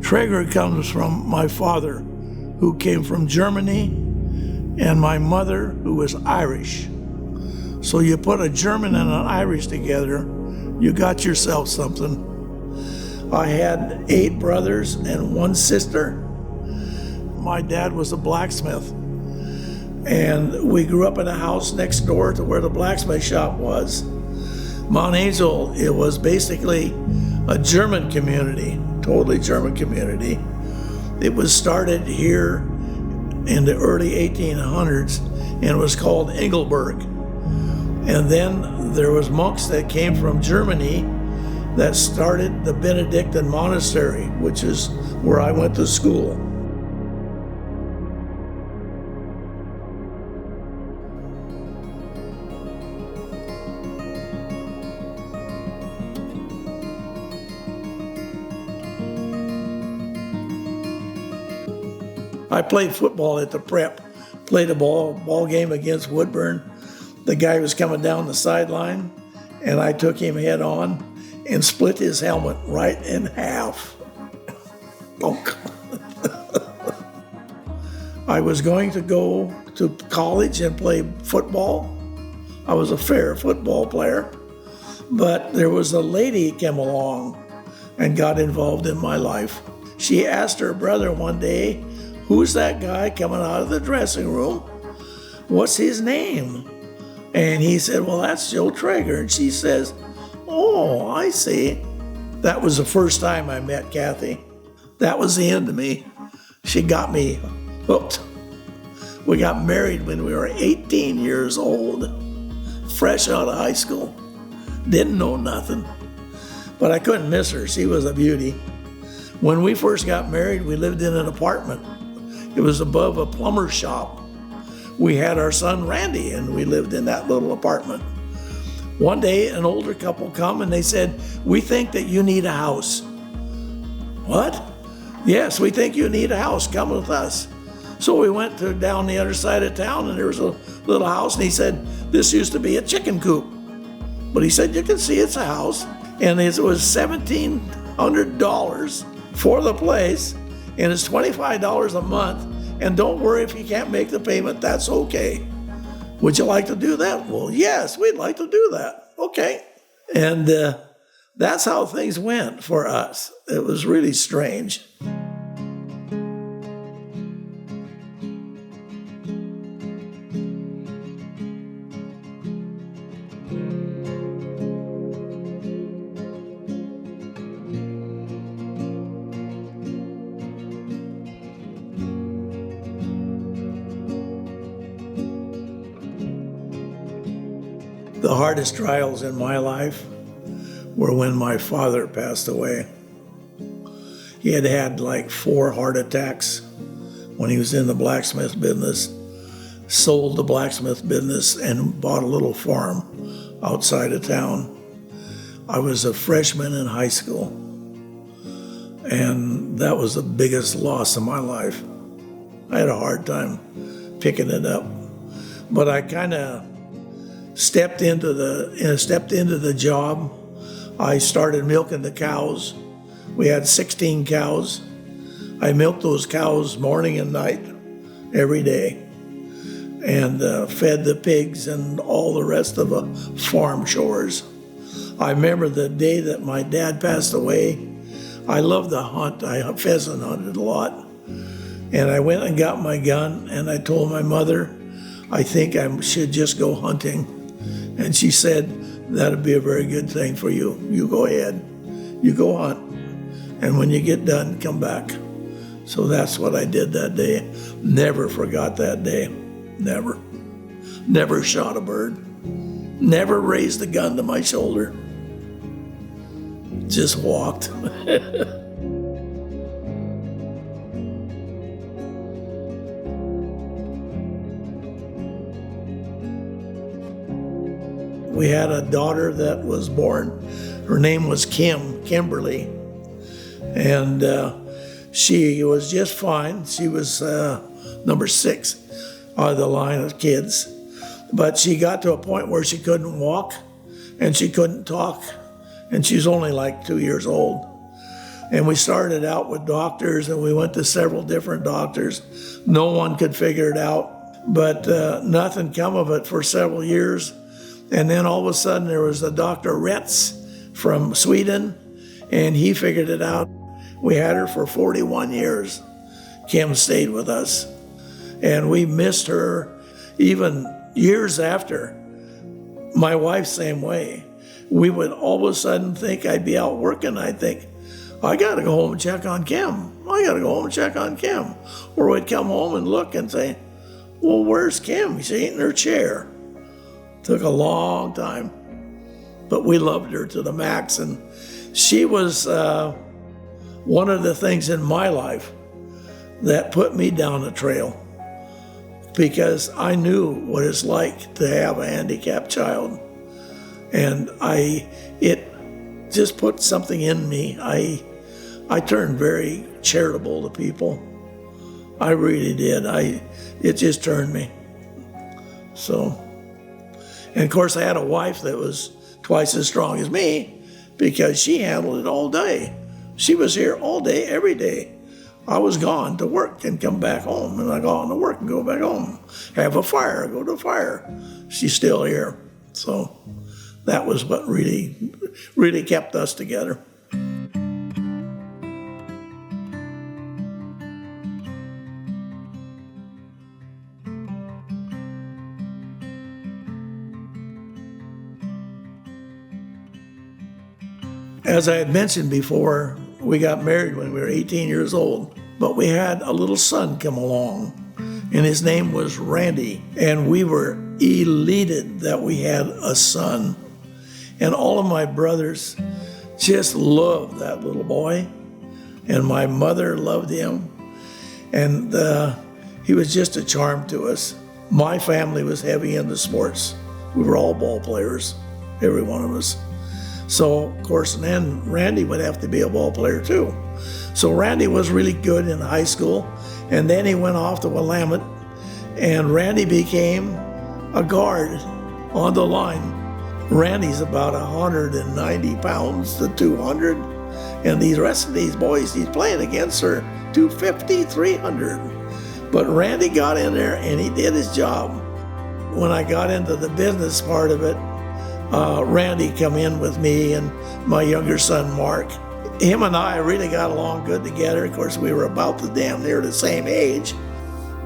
Traeger comes from my father, who came from Germany, and my mother, who was Irish. So you put a German and an Irish together, you got yourself something. I had 8 brothers and 1 sister. My dad was a blacksmith, and we grew up in a house next door to where the blacksmith shop was. Mount Angel, it was basically a German community, totally German community. It was started here in the early 1800s and was called Engelberg. And then there was monks that came from Germany that started the Benedictine monastery, which is where I went to school. I played football at the prep, played a ball game against Woodburn. The guy was coming down the sideline, and I took him head on and split his helmet right in half. Bonk. I was going to go to college and play football. I was a fair football player, but there was a lady came along and got involved in my life. She asked her brother one day, "Who's that guy coming out of the dressing room? What's his name?" And he said, "Well, that's Joe Traeger." And she says, "Oh, I see." That was the first time I met Kathy. That was the end of me. She got me hooked. We got married when we were 18 years old, fresh out of high school. Didn't know nothing, but I couldn't miss her. She was a beauty. When we first got married, we lived in an apartment. It was above a plumber's shop. We had our son Randy, and we lived in that little apartment. One day, an older couple come and they said, "We think that you need a house." What? "Yes, we think you need a house. Come with us." So we went to down the other side of town, and there was a little house, and he said, "This used to be a chicken coop." But he said, "You can see it's a house." And it was $1,700 for the place, and it's $25 a month. And don't worry if you can't make the payment, that's okay. Would you like to do that? Well, yes, we'd like to do that. Okay. And that's how things went for us. It was really strange. The hardest trials in my life were when my father passed away. He had had like 4 heart attacks when he was in the blacksmith business, sold the blacksmith business, and bought a little farm outside of town. I was a freshman in high school, and that was the biggest loss of my life. I had a hard time picking it up, but I kind of stepped into the job. I started milking the cows. We had 16 cows. I milked those cows morning and night, every day, and fed the pigs and all the rest of the farm chores. I remember the day that my dad passed away. I loved to hunt. I pheasant hunted a lot. And I went and got my gun, and I told my mother, "I think I should just go hunting." And she said, "That'd be a very good thing for you. You go ahead. You go hunt. And when you get done, come back." So that's what I did that day. Never forgot that day. Never. Never shot a bird. Never raised a gun to my shoulder. Just walked. We had a daughter that was born. Her name was Kimberly. And she was just fine. She was number 6 out of the line of kids. But she got to a point where she couldn't walk and she couldn't talk. And she's only like 2 years old. And we started out with doctors, and we went to several different doctors. No one could figure it out, but nothing come of it for several years. And then all of a sudden there was a Dr. Retz from Sweden, and he figured it out. We had her for 41 years. Kim stayed with us, and we missed her even years after. My wife, same way. We would all of a sudden think I'd be out working. I'd think, I got to go home and check on Kim. I got to go home and check on Kim. Or we'd come home and look and say, well, where's Kim? She ain't in her chair. Took a long time, but we loved her to the max. And she was one of the things in my life that put me down the trail, because I knew what it's like to have a handicapped child. And it just put something in me. I turned very charitable to people. I really did. It just turned me. So, and of course I had a wife that was twice as strong as me, because she handled it all day. She was here all day, every day. I was gone to work and come back home, and I go on to work and go back home. Have a fire, go to a fire. She's still here. So that was what really, really kept us together. As I had mentioned before, we got married when we were 18 years old, but we had a little son come along, and his name was Randy, and we were elated that we had a son. And all of my brothers just loved that little boy, and my mother loved him, and he was just a charm to us. My family was heavy into sports. We were all ball players, every one of us. So, of course, and then Randy would have to be a ball player too. So Randy was really good in high school, and then he went off to Willamette, and Randy became a guard on the line. Randy's about 190 pounds to 200, and the rest of these boys he's playing against are 250, 300. But Randy got in there and he did his job. When I got into the business part of it, Randy come in with me and my younger son, Mark. Him and I really got along good together. Of course, we were about the damn near the same age.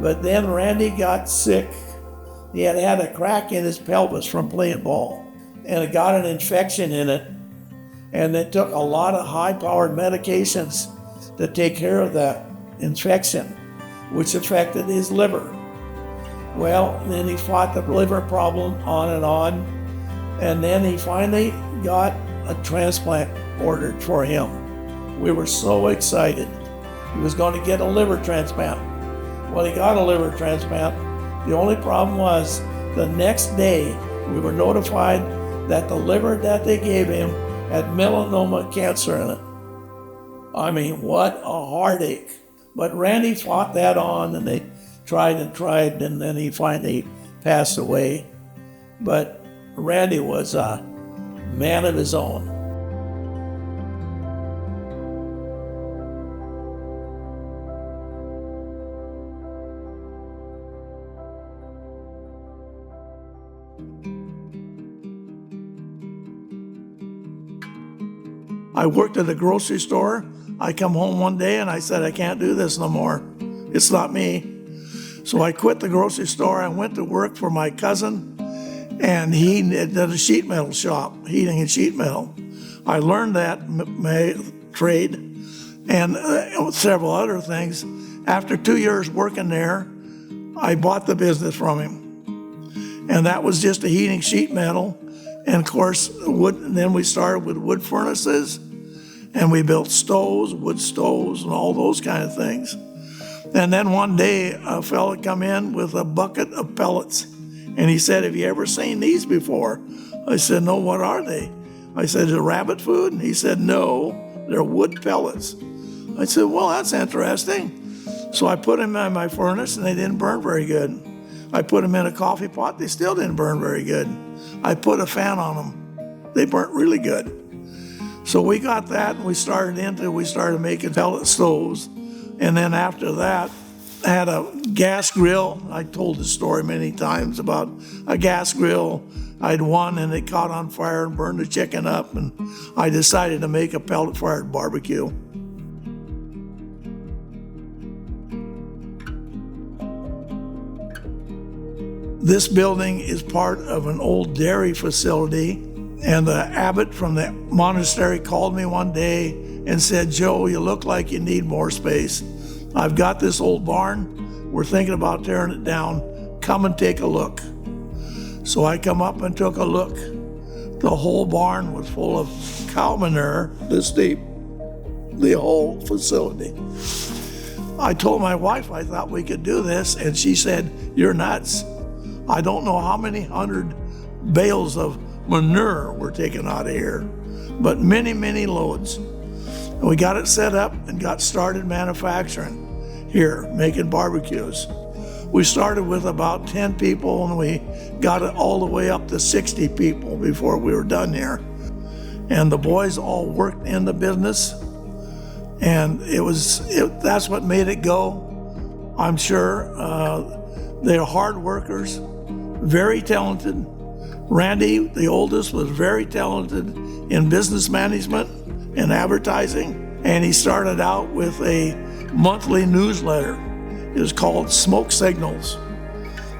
But then Randy got sick. He had had a crack in his pelvis from playing ball, and it got an infection in it. And it took a lot of high-powered medications to take care of that infection, which affected his liver. Well, then he fought the liver problem on, and then he finally got a transplant ordered for him. We were so excited. He was going to get a liver transplant. Well, he got a liver transplant. The only problem was the next day we were notified that the liver that they gave him had melanoma cancer in it. I mean, what a heartache. But Randy fought that on, and they tried, and then he finally passed away. But Randy was a man of his own. I worked at a grocery store. I come home one day and I said, I can't do this no more. It's not me. So I quit the grocery store. I went to work for my cousin, and he did a sheet metal shop, heating and sheet metal. I learned that my trade and several other things. After 2 years working there, I bought the business from him. And that was just a heating sheet metal. And of course, wood. And then we started with wood furnaces, and we built stoves, wood stoves, and all those kind of things. And then one day, a fella come in with a bucket of pellets, and he said, have you ever seen these before? I said, no, what are they? I said, is it rabbit food? And he said, no, they're wood pellets. I said, well, that's interesting. So I put them in my furnace, and they didn't burn very good. I put them in a coffee pot, they still didn't burn very good. I put a fan on them, they burnt really good. So we got that, and we started making pellet stoves. And then after that, I had a gas grill. I told the story many times about a gas grill I'd won, and it caught on fire and burned the chicken up, and I decided to make a pellet-fired barbecue. This building is part of an old dairy facility, and the abbot from the monastery called me one day and said, "Joe, you look like you need more space. I've got this old barn. We're thinking about tearing it down. Come and take a look." So I come up and took a look. The whole barn was full of cow manure, this deep, the whole facility. I told my wife I thought we could do this, and she said, "You're nuts." I don't know how many hundred bales of manure were taken out of here, but many, many loads. And we got it set up and got started manufacturing here, making barbecues. We started with about 10 people, and we got it all the way up to 60 people before we were done here. And the boys all worked in the business, and that's what made it go. I'm sure they're hard workers, very talented. Randy, the oldest, was very talented in business management and advertising, and he started out with a monthly newsletter. It was called Smoke Signals,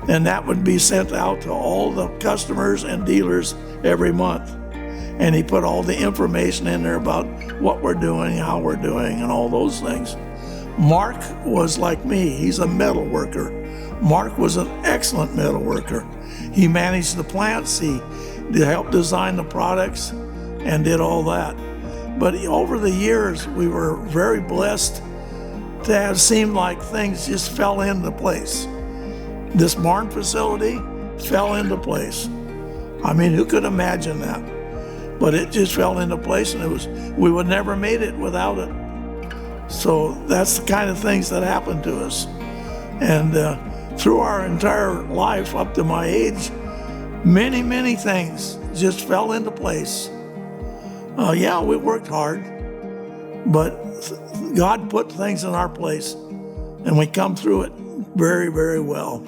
and that would be sent out to all the customers and dealers every month. And he put all the information in there about what we're doing, how we're doing, and all those things. Mark was like me. He's a metal worker. Mark was an excellent metal worker. He managed the plants, he helped design the products, and did all that. But over the years, we were very blessed to have seemed like things just fell into place. This barn facility fell into place. I mean, who could imagine that? But it just fell into place, and we would never made it without it. So that's the kind of things that happened to us. And through our entire life up to my age, many, many things just fell into place. Yeah, we worked hard, but God put things in our place, and we come through it very, very well.